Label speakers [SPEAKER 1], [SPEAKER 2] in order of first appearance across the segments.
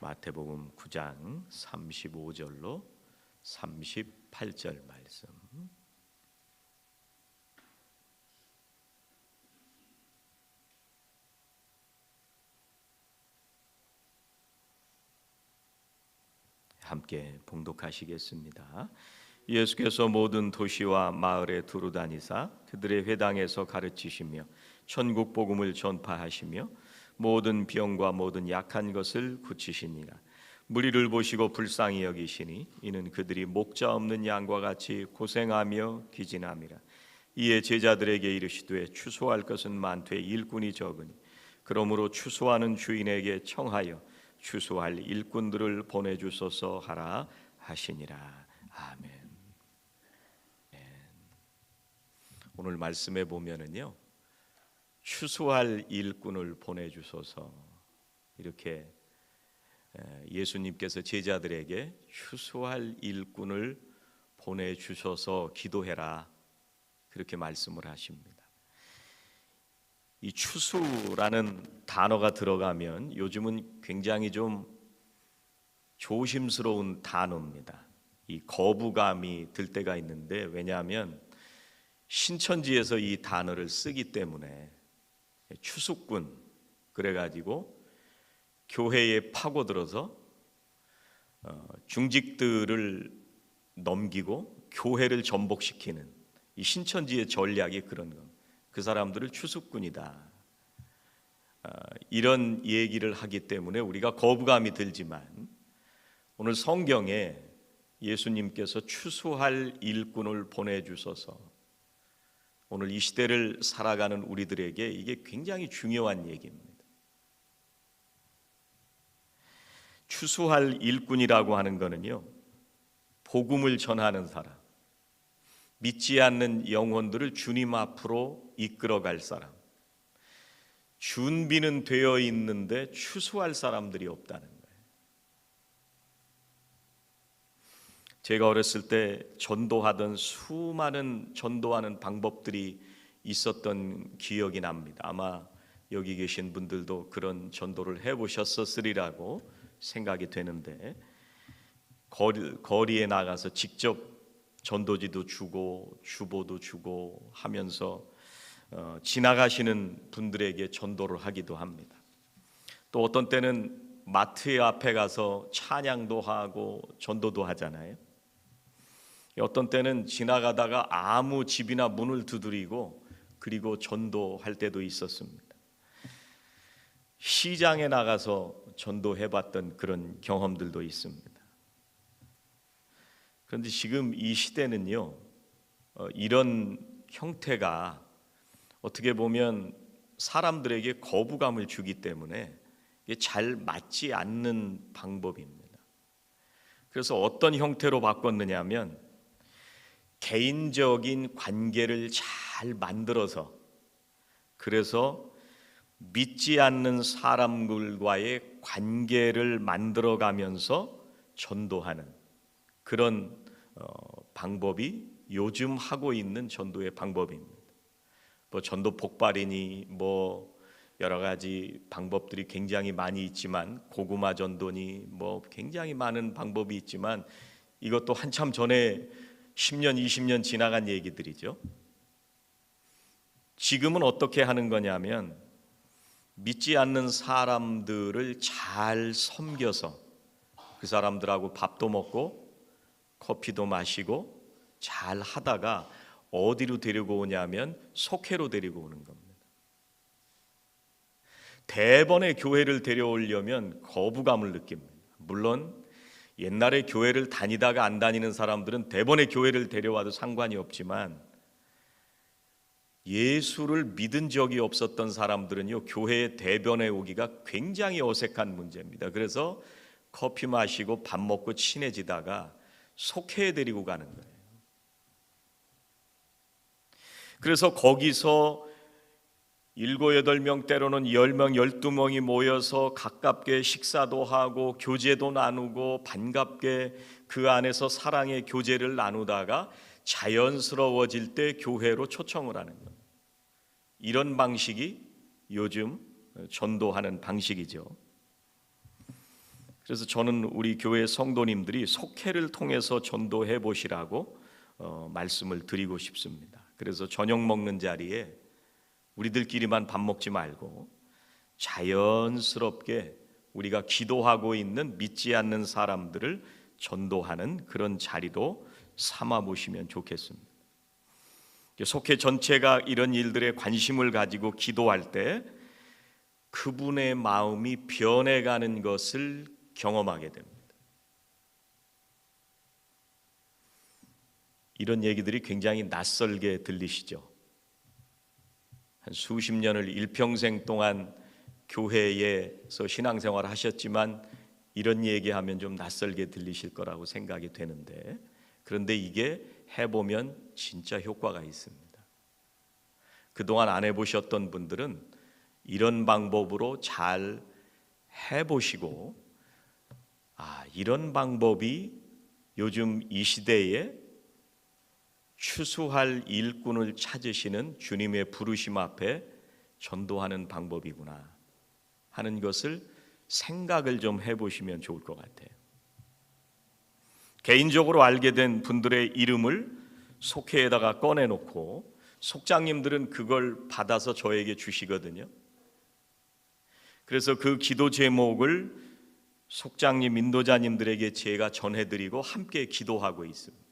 [SPEAKER 1] 마태복음 9장 35절로 38절 말씀. 함께 봉독하시겠습니다. 예수께서 모든 도시와 마을에 두루 다니사 그들의 회당에서 가르치시며 천국 복음을 전파하시며 모든 병과 모든 약한 것을 고치시니라. 무리를 보시고 불쌍히 여기시니 이는 그들이 목자 없는 양과 같이 고생하며 기진함이라. 이에 제자들에게 이르시되 추수할 것은 많되 일꾼이 적으니 그러므로 추수하는 주인에게 청하여 추수할 일꾼들을 보내주소서 하라 하시니라. 아멘. 오늘 말씀에 보면은요, 추수할 일꾼을 보내주소서, 이렇게 예수님께서 제자들에게 추수할 일꾼을 보내주셔서 기도해라, 그렇게 말씀을 하십니다. 이 추수라는 단어가 들어가면 요즘은 굉장히 좀 조심스러운 단어입니다. 이 거부감이 들 때가 있는데, 왜냐하면 신천지에서 이 단어를 쓰기 때문에 추수꾼 그래가지고 교회에 파고들어서 중직들을 넘기고 교회를 전복시키는 이 신천지의 전략이 그런 겁니다. 그 사람들을 추수꾼이다, 이런 얘기를 하기 때문에 우리가 거부감이 들지만, 오늘 성경에 예수님께서 추수할 일꾼을 보내주셔서 오늘 이 시대를 살아가는 우리들에게 이게 굉장히 중요한 얘기입니다. 추수할 일꾼이라고 하는 거는요, 복음을 전하는 사람, 믿지 않는 영혼들을 주님 앞으로 이끌어갈 사람, 준비는 되어 있는데 추수할 사람들이 없다는 거예요. 제가 어렸을 때 전도하던 수많은 전도하는 방법들이 있었던 기억이 납니다. 아마 여기 계신 분들도 그런 전도를 해보셨으리라고 생각이 되는데, 거리에 나가서 직접 전도지도 주고 주보도 주고 하면서 지나가시는 분들에게 전도를 하기도 합니다. 또 어떤 때는 마트 앞에 가서 찬양도 하고 전도도 하잖아요. 어떤 때는 지나가다가 아무 집이나 문을 두드리고 그리고 전도할 때도 있었습니다. 시장에 나가서 전도해봤던 그런 경험들도 있습니다. 그런데 지금 이 시대는요, 이런 형태가 어떻게 보면 사람들에게 거부감을 주기 때문에 이게 잘 맞지 않는 방법입니다. 그래서 어떤 형태로 바꿨느냐 하면, 개인적인 관계를 잘 만들어서, 그래서 믿지 않는 사람들과의 관계를 만들어가면서 전도하는 그런 방법이 요즘 하고 있는 전도의 방법입니다. 뭐 전도 폭발이니 뭐 여러 가지 방법들이 굉장히 많이 있지만, 고구마 전도니 뭐 굉장히 많은 방법이 있지만, 이것도 한참 전에 10년, 20년 지나간 얘기들이죠. 지금은 어떻게 하는 거냐면, 믿지 않는 사람들을 잘 섬겨서 그 사람들하고 밥도 먹고 커피도 마시고 잘 하다가 어디로 데리고 오냐면 속회로 데리고 오는 겁니다. 대번에 교회를 데려오려면 거부감을 느낍니다. 물론 옛날에 교회를 다니다가 안 다니는 사람들은 대번에 교회를 데려와도 상관이 없지만, 예수를 믿은 적이 없었던 사람들은요, 교회에 대변해 오기가 굉장히 어색한 문제입니다. 그래서 커피 마시고 밥 먹고 친해지다가 속회에 데리고 가는 거예요. 그래서 거기서 7, 8명, 때로는 10명, 12명이 모여서 가깝게 식사도 하고 교제도 나누고 반갑게 그 안에서 사랑의 교제를 나누다가 자연스러워질 때 교회로 초청을 하는 거예요. 이런 방식이 요즘 전도하는 방식이죠. 그래서 저는 우리 교회 성도님들이 속회를 통해서 전도해 보시라고 말씀을 드리고 싶습니다. 그래서 저녁 먹는 자리에 우리들끼리만 밥 먹지 말고 자연스럽게 우리가 기도하고 있는 믿지 않는 사람들을 전도하는 그런 자리도 삼아 보시면 좋겠습니다. 속회 전체가 이런 일들에 관심을 가지고 기도할 때 그분의 마음이 변해가는 것을 경험하게 됩니다. 이런 얘기들이 굉장히 낯설게 들리시죠? 한 수십 년을 일평생 동안 교회에서 신앙생활을 하셨지만 이런 얘기하면 좀 낯설게 들리실 거라고 생각이 되는데, 그런데 이게 해보면 진짜 효과가 있습니다. 그동안 안 해보셨던 분들은 이런 방법으로 잘 해보시고, 이런 방법이 요즘 이 시대에 추수할 일꾼을 찾으시는 주님의 부르심 앞에 전도하는 방법이구나 하는 것을 생각을 좀 해보시면 좋을 것 같아요. 개인적으로 알게 된 분들의 이름을 속회에다가 꺼내놓고 속장님들은 그걸 받아서 저에게 주시거든요. 그래서 그 기도 제목을 속장님, 인도자님들에게 제가 전해드리고 함께 기도하고 있습니다.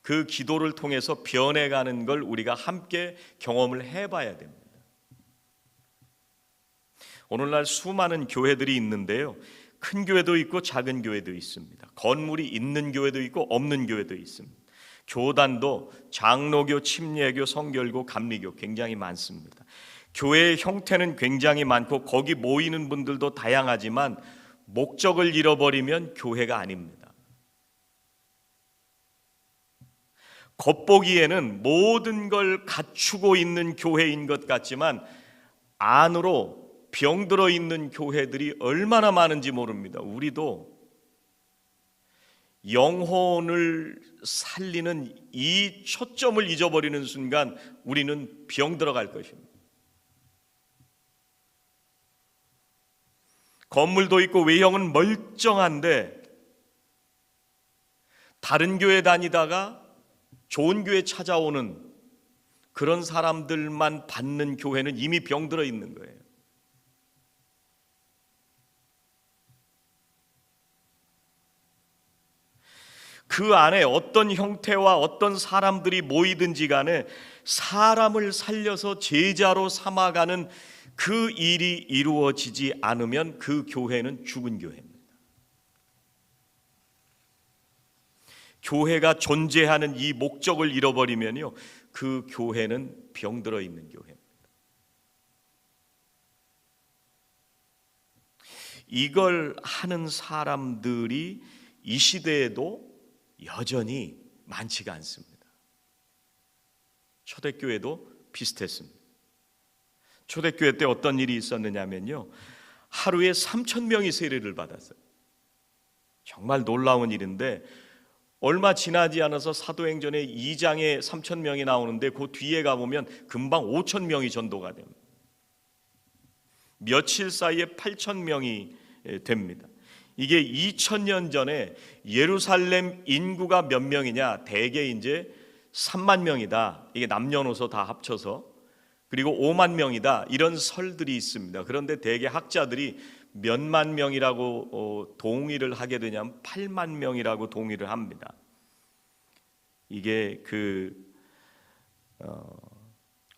[SPEAKER 1] 그 기도를 통해서 변해가는 걸 우리가 함께 경험을 해봐야 됩니다. 오늘날 수많은 교회들이 있는데요, 큰 교회도 있고 작은 교회도 있습니다. 건물이 있는 교회도 있고 없는 교회도 있습니다. 교단도 장로교, 침례교, 성결교, 감리교 굉장히 많습니다. 교회의 형태는 굉장히 많고 거기 모이는 분들도 다양하지만 목적을 잃어버리면 교회가 아닙니다. 겉보기에는 모든 걸 갖추고 있는 교회인 것 같지만 안으로 병들어 있는 교회들이 얼마나 많은지 모릅니다. 우리도 영혼을 살리는 이 초점을 잊어버리는 순간 우리는 병들어갈 것입니다. 건물도 있고 외형은 멀쩡한데 다른 교회 다니다가 좋은 교회 찾아오는 그런 사람들만 받는 교회는 이미 병들어 있는 거예요. 그 안에 어떤 형태와 어떤 사람들이 모이든지 간에 사람을 살려서 제자로 삼아가는 그 일이 이루어지지 않으면 그 교회는 죽은 교회입니다. 교회가 존재하는 이 목적을 잃어버리면요, 그 교회는 병들어 있는 교회입니다. 이걸 하는 사람들이 이 시대에도 여전히 많지가 않습니다. 초대교회도 비슷했습니다. 초대교회 때 어떤 일이 있었느냐면요, 하루에 3,000명이 세례를 받았어요. 정말 놀라운 일인데 얼마 지나지 않아서 사도행전의 2장에 3,000명이 나오는데 그 뒤에 가보면 금방 5,000명이 전도가 됩니다. 며칠 사이에 8,000명이 됩니다. 이게 2000년 전에 예루살렘 인구가 몇 명이냐, 대개 이제 3만 명이다. 이게 남녀노소 다 합쳐서. 그리고 5만 명이다. 이런 설들이 있습니다. 그런데 대개 학자들이 몇만 명이라고 동의를 하게 되냐면 8만 명이라고 동의를 합니다. 이게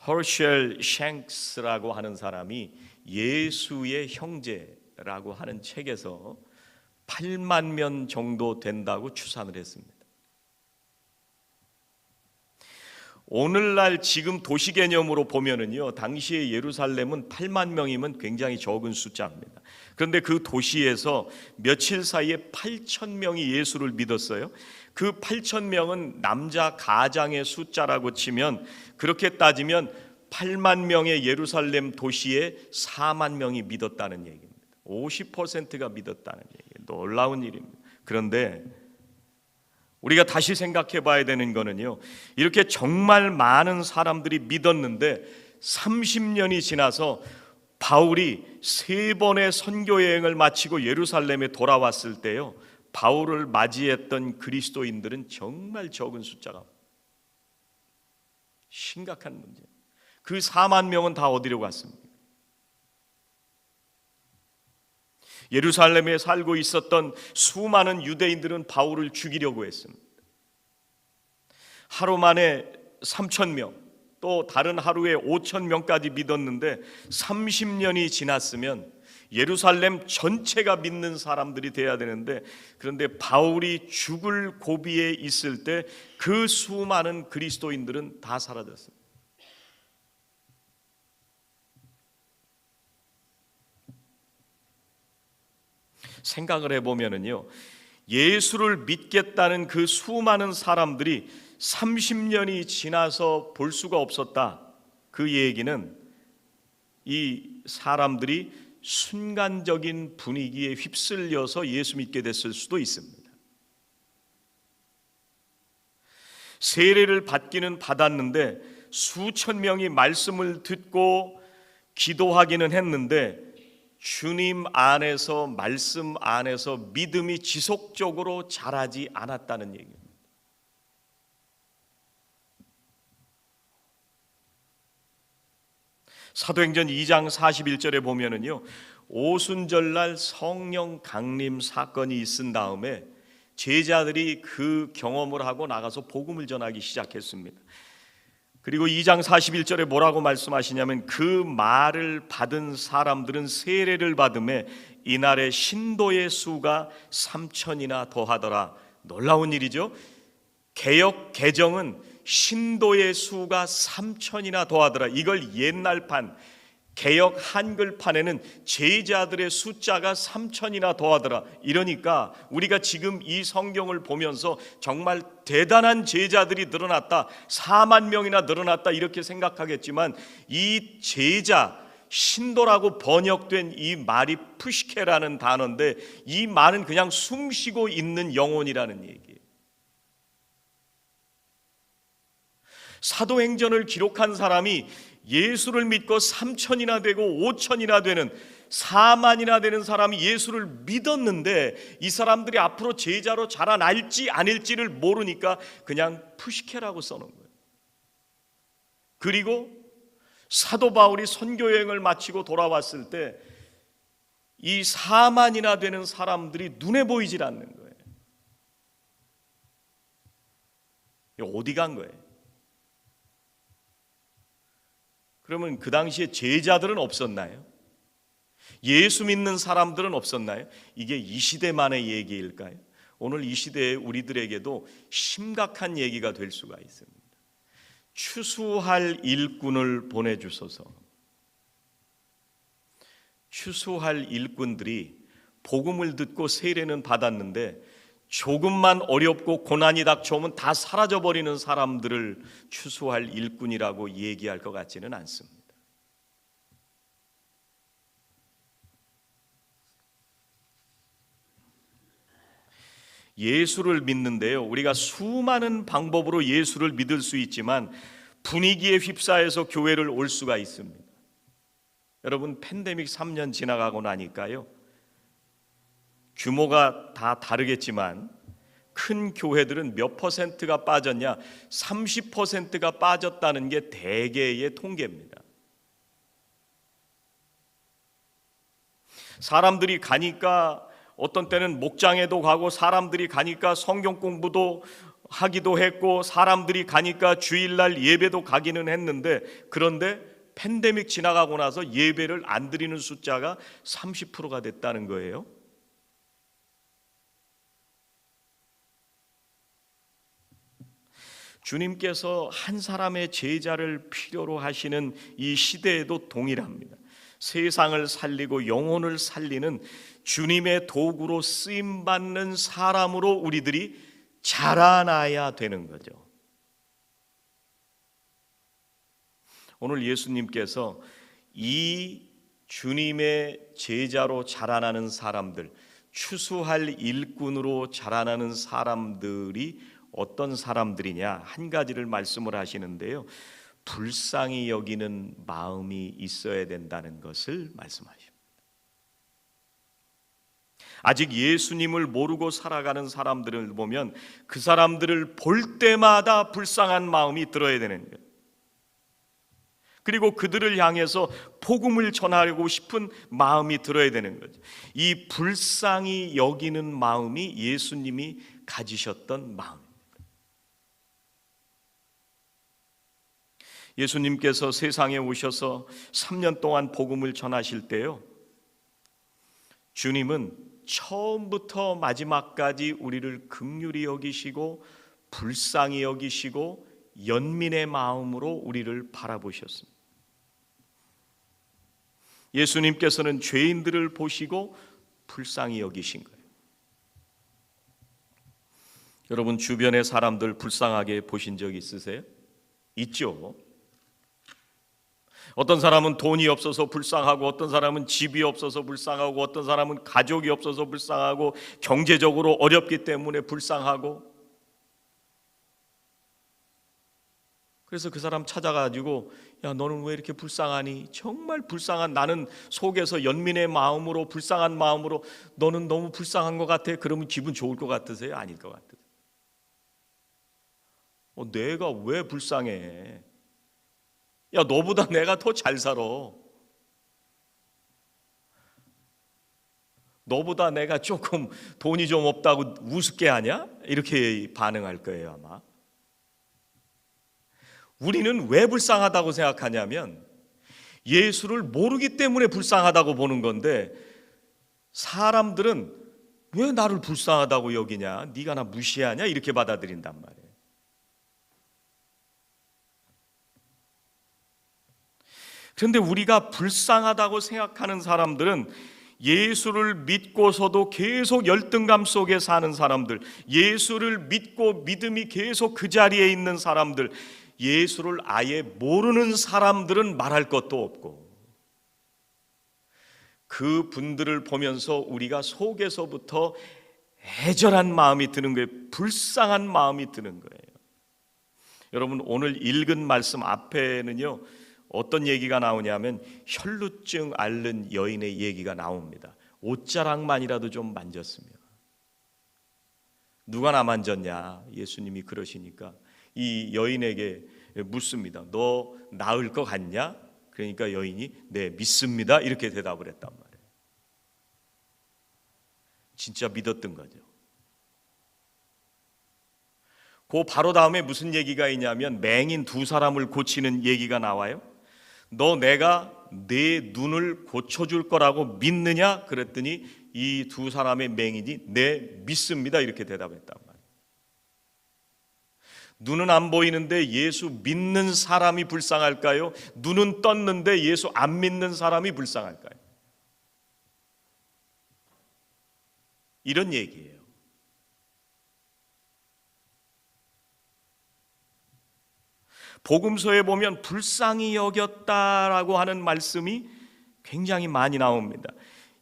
[SPEAKER 1] 허셜 샹크스라고 하는 사람이 예수의 형제라고 하는 책에서 8만 명 정도 된다고 추산을 했습니다. 오늘날 지금 도시 개념으로 보면은요, 당시의 예루살렘은 8만 명이면 굉장히 적은 숫자입니다. 그런데 그 도시에서 며칠 사이에 8,000명이 예수를 믿었어요. 그 8,000명은 남자 가장의 숫자라고 치면, 그렇게 따지면 8만 명의 예루살렘 도시에 4만 명이 믿었다는 얘기입니다. 50%가 믿었다는 얘기예요. 놀라운 일입니다. 그런데 우리가 다시 생각해 봐야 되는 거는요, 이렇게 정말 많은 사람들이 믿었는데 30년이 지나서 바울이 3번의 선교 여행을 마치고 예루살렘에 돌아왔을 때요, 바울을 맞이했던 그리스도인들은 정말 적은 숫자가, 심각한 문제. 그 4만 명은 다 어디로 갔습니까? 예루살렘에 살고 있었던 수많은 유대인들은 바울을 죽이려고 했습니다. 하루 만에 3,000명, 또 다른 하루에 5,000명까지 믿었는데 30년이 지났으면 예루살렘 전체가 믿는 사람들이 돼야 되는데, 그런데 바울이 죽을 고비에 있을 때 그 수많은 그리스도인들은 다 사라졌습니다. 생각을 해보면은요, 예수를 믿겠다는 그 수많은 사람들이 30년이 지나서 볼 수가 없었다. 그 얘기는 이 사람들이 순간적인 분위기에 휩쓸려서 예수 믿게 됐을 수도 있습니다. 세례를 받기는 받았는데 수천 명이 말씀을 듣고 기도하기는 했는데 주님 안에서, 말씀 안에서 믿음이 지속적으로 자라지 않았다는 얘기입니다. 사도행전 2장 41절에 보면은요, 오순절날 성령 강림 사건이 있은 다음에 제자들이 그 경험을 하고 나가서 복음을 전하기 시작했습니다. 그리고 2장 41절에 뭐라고 말씀하시냐면, 그 말을 받은 사람들은 세례를 받음에 이날의 신도의 수가 3,000이나 더하더라. 놀라운 일이죠. 개역 개정은 신도의 수가 3,000이나 더하더라. 이걸 옛날판 개역 한글판에는 제자들의 숫자가 3,000이나 더하더라. 이러니까 우리가 지금 이 성경을 보면서 정말 대단한 제자들이 늘어났다, 4만 명이나 늘어났다 이렇게 생각하겠지만, 이 제자, 신도라고 번역된 이 말이 푸시케라는 단어인데, 이 말은 그냥 숨쉬고 있는 영혼이라는 얘기예요. 사도행전을 기록한 사람이 예수를 믿고 3,000이나 되고 5,000이나 되는, 4만이나 되는 사람이 예수를 믿었는데, 이 사람들이 앞으로 제자로 자라날지 아닐지를 모르니까 그냥 푸시케라고 써놓은 거예요. 그리고 사도 바울이 선교여행을 마치고 돌아왔을 때 이 4만이나 되는 사람들이 눈에 보이질 않는 거예요. 어디 간 거예요? 그러면 그 당시에 제자들은 없었나요? 예수 믿는 사람들은 없었나요? 이게 이 시대만의 얘기일까요? 오늘 이 시대의 우리들에게도 심각한 얘기가 될 수가 있습니다. 추수할 일꾼을 보내주소서. 추수할 일꾼들이 복음을 듣고 세례는 받았는데 조금만 어렵고 고난이 닥쳐오면 다 사라져버리는 사람들을 추수할 일꾼이라고 얘기할 것 같지는 않습니다. 예수를 믿는데요, 우리가 수많은 방법으로 예수를 믿을 수 있지만 분위기에 휩싸여서 교회를 올 수가 있습니다. 여러분, 팬데믹 3년 지나가고 나니까요, 규모가 다 다르겠지만 큰 교회들은 몇 퍼센트가 빠졌냐? 30%가 빠졌다는 게 대개의 통계입니다. 사람들이 가니까 어떤 때는 목장에도 가고, 사람들이 가니까 성경 공부도 하기도 했고, 사람들이 가니까 주일날 예배도 가기는 했는데, 그런데 팬데믹 지나가고 나서 예배를 안 드리는 숫자가 30%가 됐다는 거예요. 주님께서 한 사람의 제자를 필요로 하시는 이 시대에도 동일합니다. 세상을 살리고 영혼을 살리는 주님의 도구로 쓰임받는 사람으로 우리들이 자라나야 되는 거죠. 오늘 예수님께서 이 주님의 제자로 자라나는 사람들, 추수할 일꾼으로 자라나는 사람들이 어떤 사람들이냐, 한 가지를 말씀을 하시는데요, 불쌍히 여기는 마음이 있어야 된다는 것을 말씀하십니다. 아직 예수님을 모르고 살아가는 사람들을 보면 그 사람들을 볼 때마다 불쌍한 마음이 들어야 되는 거예요. 그리고 그들을 향해서 복음을 전하고 싶은 마음이 들어야 되는 거죠. 이 불쌍히 여기는 마음이 예수님이 가지셨던 마음입니다. 예수님께서 세상에 오셔서 3년 동안 복음을 전하실 때요, 주님은 처음부터 마지막까지 우리를 긍휼히 여기시고 불쌍히 여기시고 연민의 마음으로 우리를 바라보셨습니다. 예수님께서는 죄인들을 보시고 불쌍히 여기신 거예요. 여러분 주변의 사람들 불쌍하게 보신 적 있으세요? 있죠. 어떤 사람은 돈이 없어서 불쌍하고, 어떤 사람은 집이 없어서 불쌍하고, 어떤 사람은 가족이 없어서 불쌍하고, 경제적으로 어렵기 때문에 불쌍하고. 그래서 그 사람 찾아가지고, 야, 너는 왜 이렇게 불쌍하니? 정말 불쌍한, 나는 속에서 연민의 마음으로, 불쌍한 마음으로 너는 너무 불쌍한 것 같아. 그러면 기분 좋을 것 같으세요? 아닐 것 같으세요? 내가 왜 불쌍해? 야, 너보다 내가 더 잘 살아. 너보다 내가 조금 돈이 좀 없다고 우습게 하냐? 이렇게 반응할 거예요, 아마. 우리는 왜 불쌍하다고 생각하냐면 예수를 모르기 때문에 불쌍하다고 보는 건데, 사람들은 왜 나를 불쌍하다고 여기냐? 네가 나 무시하냐? 이렇게 받아들인단 말이에요. 그런데 우리가 불쌍하다고 생각하는 사람들은 예수를 믿고서도 계속 열등감 속에 사는 사람들, 예수를 믿고 믿음이 계속 그 자리에 있는 사람들, 예수를 아예 모르는 사람들은 말할 것도 없고, 그 분들을 보면서 우리가 속에서부터 애절한 마음이 드는 거예요. 불쌍한 마음이 드는 거예요. 여러분 오늘 읽은 말씀 앞에는요, 어떤 얘기가 나오냐면 혈루증 앓는 여인의 얘기가 나옵니다. 옷자락만이라도 좀 만졌으면. 누가 나 만졌냐? 예수님이 그러시니까 이 여인에게 묻습니다. 너 나을 것 같냐? 그러니까 여인이 네, 믿습니다. 이렇게 대답을 했단 말이에요. 진짜 믿었던 거죠. 그 바로 다음에 무슨 얘기가 있냐면 맹인 두 사람을 고치는 얘기가 나와요. 너 내가 내 눈을 고쳐줄 거라고 믿느냐? 그랬더니 이 두 사람의 맹인이 네, 믿습니다. 이렇게 대답했단 말이에요. 눈은 안 보이는데 예수 믿는 사람이 불쌍할까요? 눈은 떴는데 예수 안 믿는 사람이 불쌍할까요? 이런 얘기예요. 복음서에 보면 불쌍히 여겼다라고 하는 말씀이 굉장히 많이 나옵니다.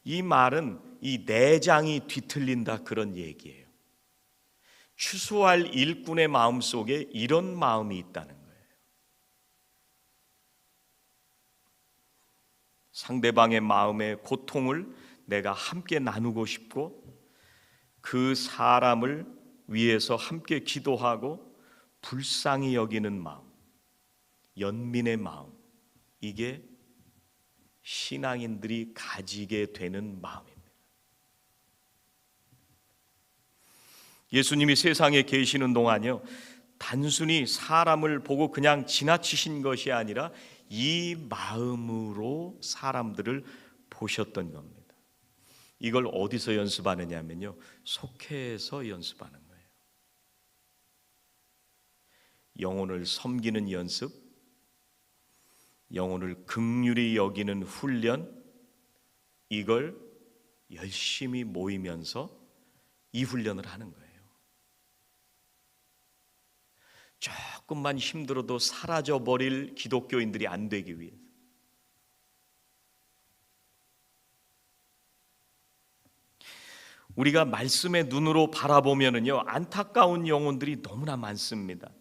[SPEAKER 1] 이 말은 이 내장이 뒤틀린다 그런 얘기예요. 추수할 일꾼의 마음속에 이런 마음이 있다는 거예요. 상대방의 마음의 고통을 내가 함께 나누고 싶고, 그 사람을 위해서 함께 기도하고 불쌍히 여기는 마음, 연민의 마음, 이게 신앙인들이 가지게 되는 마음입니다. 예수님이 세상에 계시는 동안요, 단순히 사람을 보고 그냥 지나치신 것이 아니라 이 마음으로 사람들을 보셨던 겁니다. 이걸 어디서 연습하느냐면요, 속회에서 연습하는 거예요. 영혼을 섬기는 연습, 영혼을 긍휼히 여기는 훈련, 이걸 열심히 모이면서 이 훈련을 하는 거예요. 조금만 힘들어도 사라져버릴 기독교인들이 안 되기 위해서. 우리가 말씀의 눈으로 바라보면은요, 안타까운 영혼들이 너무나 많습니다.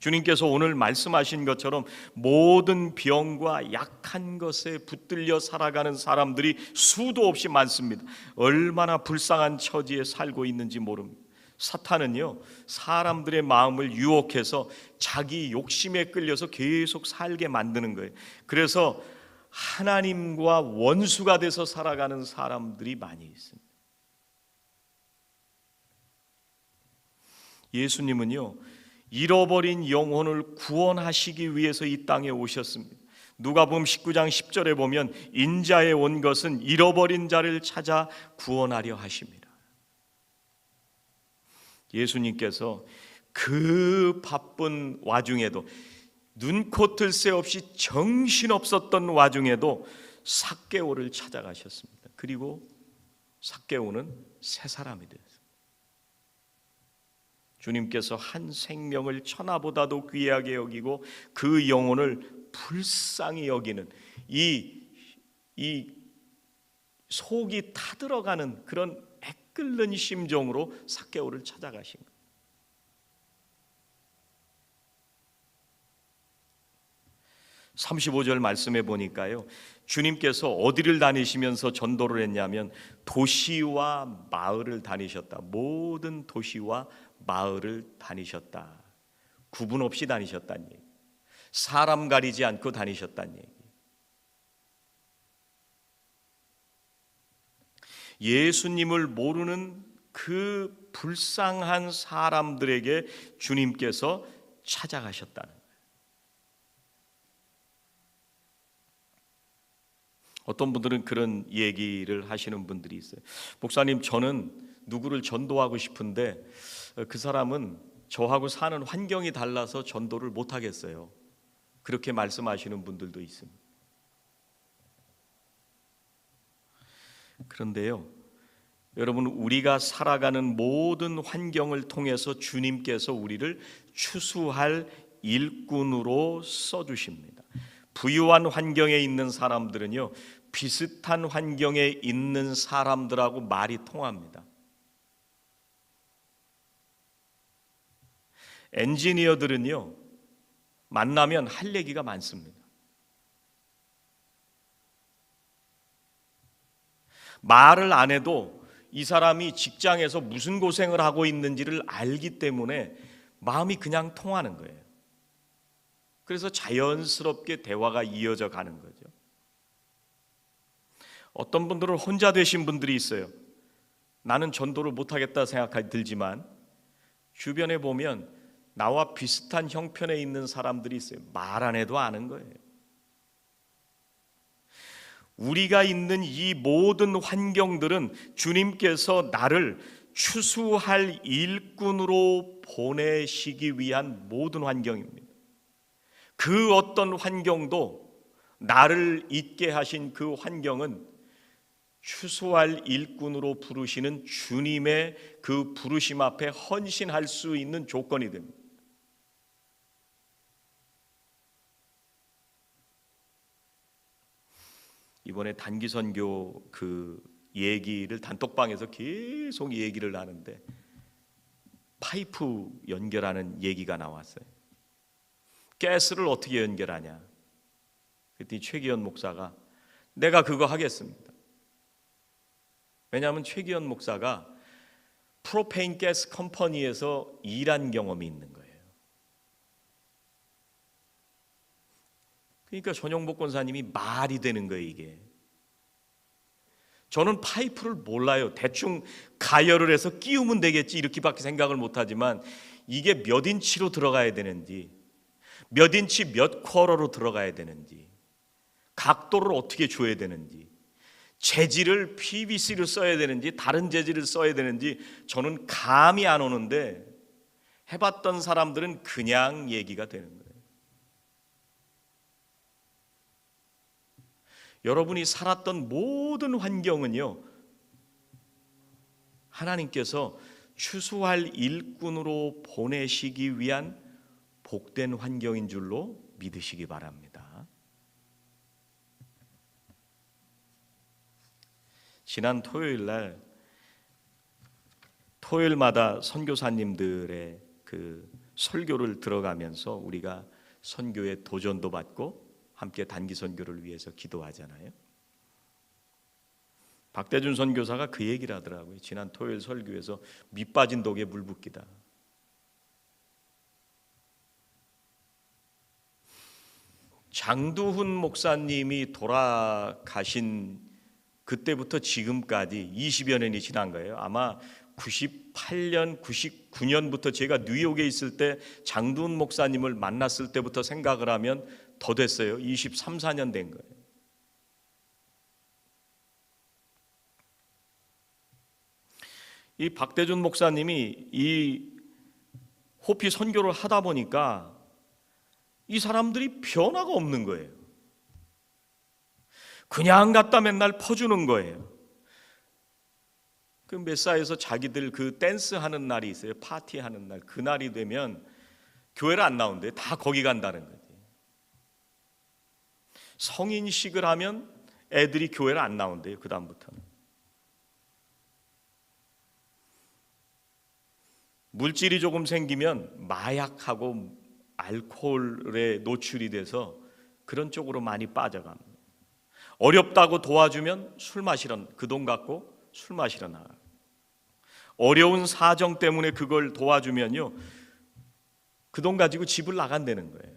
[SPEAKER 1] 주님께서 오늘 말씀하신 것처럼 모든 병과 약한 것에 붙들려 살아가는 사람들이 수도 없이 많습니다. 얼마나 불쌍한 처지에 살고 있는지 모릅니다. 사탄은요, 사람들의 마음을 유혹해서 자기 욕심에 끌려서 계속 살게 만드는 거예요. 그래서 하나님과 원수가 돼서 살아가는 사람들이 많이 있습니다. 예수님은요, 잃어버린 영혼을 구원하시기 위해서 이 땅에 오셨습니다. 누가복음 19장 10절에 보면 인자에 온 것은 잃어버린 자를 찾아 구원하려 하십니다. 예수님께서 그 바쁜 와중에도, 눈코 뜰 새 없이 정신없었던 와중에도 삭개오를 찾아가셨습니다. 그리고 삭개오는 새 사람이 되었습니다. 주님께서 한 생명을 천하보다도 귀하게 여기고 그 영혼을 불쌍히 여기는 이 속이 타들어가는 그런 애끓는 심정으로 삭개오를 찾아가신 거예요. (35절) 말씀해 보니까요, 주님께서 어디를 다니시면서 전도를 했냐면 도시와 마을을 다니셨다. 모든 도시와 마을을 다니셨다. 구분 없이 다니셨다는 얘기, 사람 가리지 않고 다니셨다는 얘기. 예수님을 모르는 그 불쌍한 사람들에게 주님께서 찾아가셨다는 거예요. 어떤 분들은 그런 얘기를 하시는 분들이 있어요. 목사님, 저는 누구를 전도하고 싶은데 그 사람은 저하고 사는 환경이 달라서 전도를 못 하겠어요. 그렇게 말씀하시는 분들도 있습니다. 그런데요, 여러분, 우리가 살아가는 모든 환경을 통해서 주님께서 우리를 추수할 일꾼으로 써주십니다. 부유한 환경에 있는 사람들은요, 비슷한 환경에 있는 사람들하고 말이 통합니다. 엔지니어들은요, 만나면 할 얘기가 많습니다. 말을 안 해도 이 사람이 직장에서 무슨 고생을 하고 있는지를 알기 때문에 마음이 그냥 통하는 거예요. 그래서 자연스럽게 대화가 이어져 가는 거죠. 어떤 분들은 혼자 되신 분들이 있어요. 나는 전도를 못하겠다 생각이 들지만 주변에 보면 나와 비슷한 형편에 있는 사람들이 있어요. 말 안 해도 아는 거예요. 우리가 있는 이 모든 환경들은 주님께서 나를 추수할 일꾼으로 보내시기 위한 모든 환경입니다. 그 어떤 환경도, 나를 있게 하신 그 환경은 추수할 일꾼으로 부르시는 주님의 그 부르심 앞에 헌신할 수 있는 조건이 됩니다. 이번에 단기 선교 그 얘기를 단톡방에서 계속 얘기를 하는데 파이프 연결하는 얘기가 나왔어요. 가스를 어떻게 연결하냐? 그랬더니 최기현 목사가 내가 그거 하겠습니다. 왜냐하면 최기현 목사가 프로페인 가스 컴퍼니에서 일한 경험이 있는 거예요. 그러니까 전용복 권사님이 말이 되는 거예요, 이게. 저는 파이프를 몰라요. 대충 가열을 해서 끼우면 되겠지 이렇게밖에 생각을 못하지만 이게 몇 인치로 들어가야 되는지, 몇 인치 몇 쿼러로 들어가야 되는지, 각도를 어떻게 줘야 되는지, 재질을 PVC를 써야 되는지 다른 재질을 써야 되는지 저는 감이 안 오는데 해봤던 사람들은 그냥 얘기가 되는 거예요. 여러분이 살았던 모든 환경은요, 하나님께서 추수할 일꾼으로 보내시기 위한 복된 환경인 줄로 믿으시기 바랍니다. 지난 토요일 날 토요일마다 선교사님들의 그 설교를 들어가면서 우리가 선교의 도전도 받고 함께 단기 선교를 위해서 기도하잖아요. 박대준 선교사가 그 얘기를 하더라고요. 지난 토요일 설교에서 밑 빠진 독에 물 붓기다. 장두훈 목사님이 돌아가신 그때부터 지금까지 20여 년이 지난 거예요. 아마 98년, 99년부터 제가 뉴욕에 있을 때 장두훈 목사님을 만났을 때부터 생각을 하면 더 됐어요. 23, 4년 된 거예요. 이 박대준 목사님이 이 호피 선교를 하다 보니까 이 사람들이 변화가 없는 거예요. 그냥 갖다 맨날 퍼주는 거예요. 그 메사에서 자기들 그 댄스 하는 날이 있어요. 파티하는 날. 그 날이 되면 교회를 안 나온대요. 다 거기 간다는 거지. 성인식을 하면 애들이 교회를 안 나온대요. 그 다음부터는. 물질이 조금 생기면 마약하고 알코올에 노출이 돼서 그런 쪽으로 많이 빠져갑니다. 어렵다고 도와주면 술 마시러, 그 돈 갖고 술 마시러 나가요. 어려운 사정 때문에 그걸 도와주면요, 그 돈 가지고 집을 나간다는 거예요.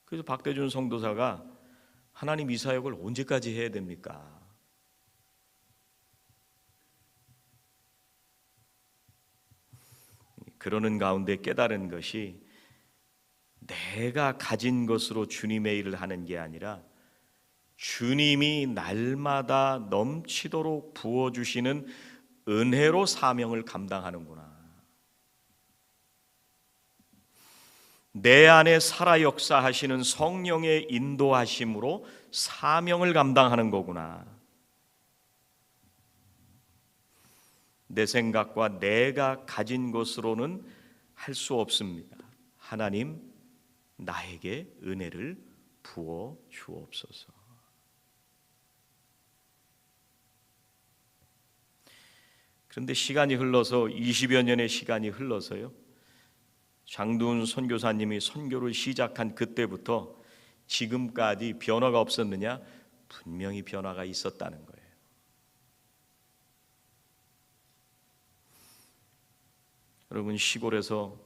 [SPEAKER 1] 그래서 박대준 성도사가 하나님 이 사역을 언제까지 해야 됩니까? 그러는 가운데 깨달은 것이 내가 가진 것으로 주님의 일을 하는 게 아니라 주님이 날마다 넘치도록 부어주시는 은혜로 사명을 감당하는구나. 내 안에 살아 역사하시는 성령의 인도하심으로 사명을 감당하는 거구나. 내 생각과 내가 가진 것으로는 할 수 없습니다. 하나님, 나에게 은혜를 부어 주옵소서. 그런데 시간이 흘러서 20여 년의 시간이 흘러서요, 장두훈 선교사님이 선교를 시작한 그때부터 지금까지 변화가 없었느냐? 분명히 변화가 있었다는 거예요. 여러분, 시골에서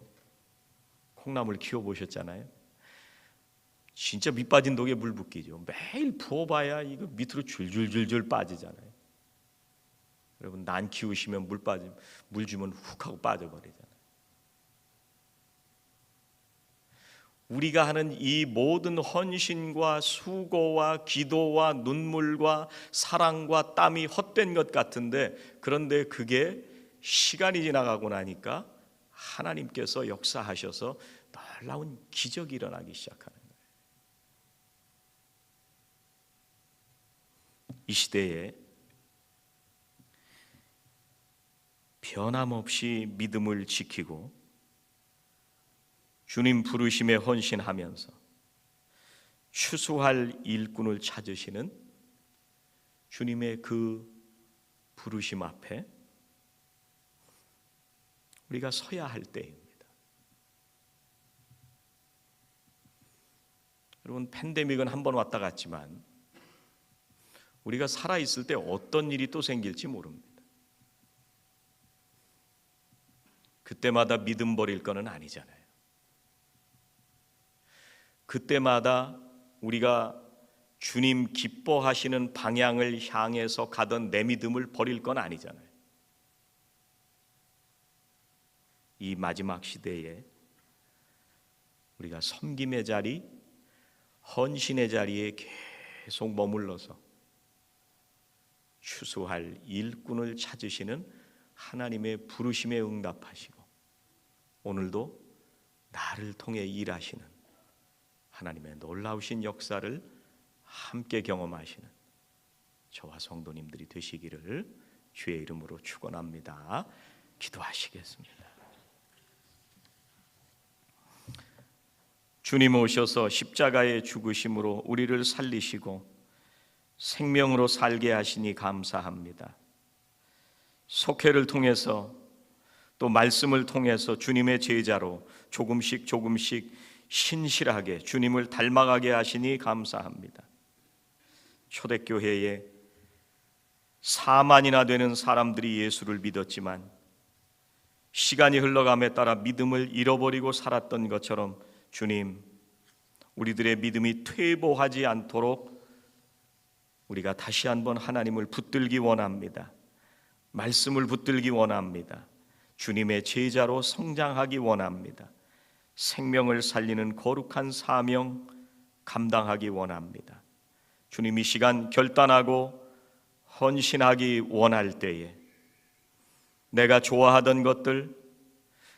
[SPEAKER 1] 콩나물 키워보셨잖아요. 진짜 밑 빠진 독에 물 붓기죠. 매일 부어봐야 이거 밑으로 줄줄줄줄 빠지잖아요. 여러분, 난 키우시면 물 주면 훅 하고 빠져버리잖아요. 우리가 하는 이 모든 헌신과 수고와 기도와 눈물과 사랑과 땀이 헛된 것 같은데, 그런데 그게 시간이 지나가고 나니까 하나님께서 역사하셔서 놀라운 기적이 일어나기 시작하는 거예요. 이 시대에 변함없이 믿음을 지키고 주님 부르심에 헌신하면서 추수할 일꾼을 찾으시는 주님의 그 부르심 앞에 우리가 서야 할 때입니다. 여러분, 팬데믹은 한 번 왔다 갔지만 우리가 살아있을 때 어떤 일이 또 생길지 모릅니다. 그때마다 믿음 버릴 건 아니잖아요. 그때마다 우리가 주님 기뻐하시는 방향을 향해서 가던 내 믿음을 버릴 건 아니잖아요. 이 마지막 시대에 우리가 섬김의 자리, 헌신의 자리에 계속 머물러서 추수할 일꾼을 찾으시는 하나님의 부르심에 응답하시고 오늘도 나를 통해 일하시는 하나님의 놀라우신 역사를 함께 경험하시는 저와 성도님들이 되시기를 주의 이름으로 축원합니다. 기도하시겠습니다. 주님 오셔서 십자가의 죽으심으로 우리를 살리시고 생명으로 살게 하시니 감사합니다. 속회를 통해서 또 말씀을 통해서 주님의 제자로 조금씩 신실하게 주님을 닮아가게 하시니 감사합니다. 초대교회에 4만이나 되는 사람들이 예수를 믿었지만 시간이 흘러감에 따라 믿음을 잃어버리고 살았던 것처럼 주님, 우리들의 믿음이 퇴보하지 않도록 우리가 다시 한번 하나님을 붙들기 원합니다. 말씀을 붙들기 원합니다. 주님의 제자로 성장하기 원합니다. 생명을 살리는 거룩한 사명 감당하기 원합니다. 주님, 이 시간 결단하고 헌신하기 원할 때에 내가 좋아하던 것들,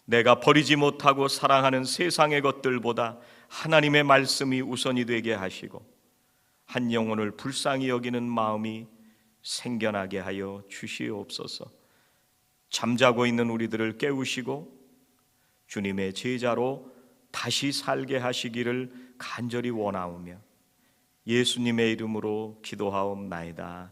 [SPEAKER 1] 내가 버리지 못하고 사랑하는 세상의 것들보다 하나님의 말씀이 우선이 되게 하시고 한 영혼을 불쌍히 여기는 마음이 생겨나게 하여 주시옵소서. 잠자고 있는 우리들을 깨우시고 주님의 제자로 다시 살게 하시기를 간절히 원하오며 예수님의 이름으로 기도하옵나이다.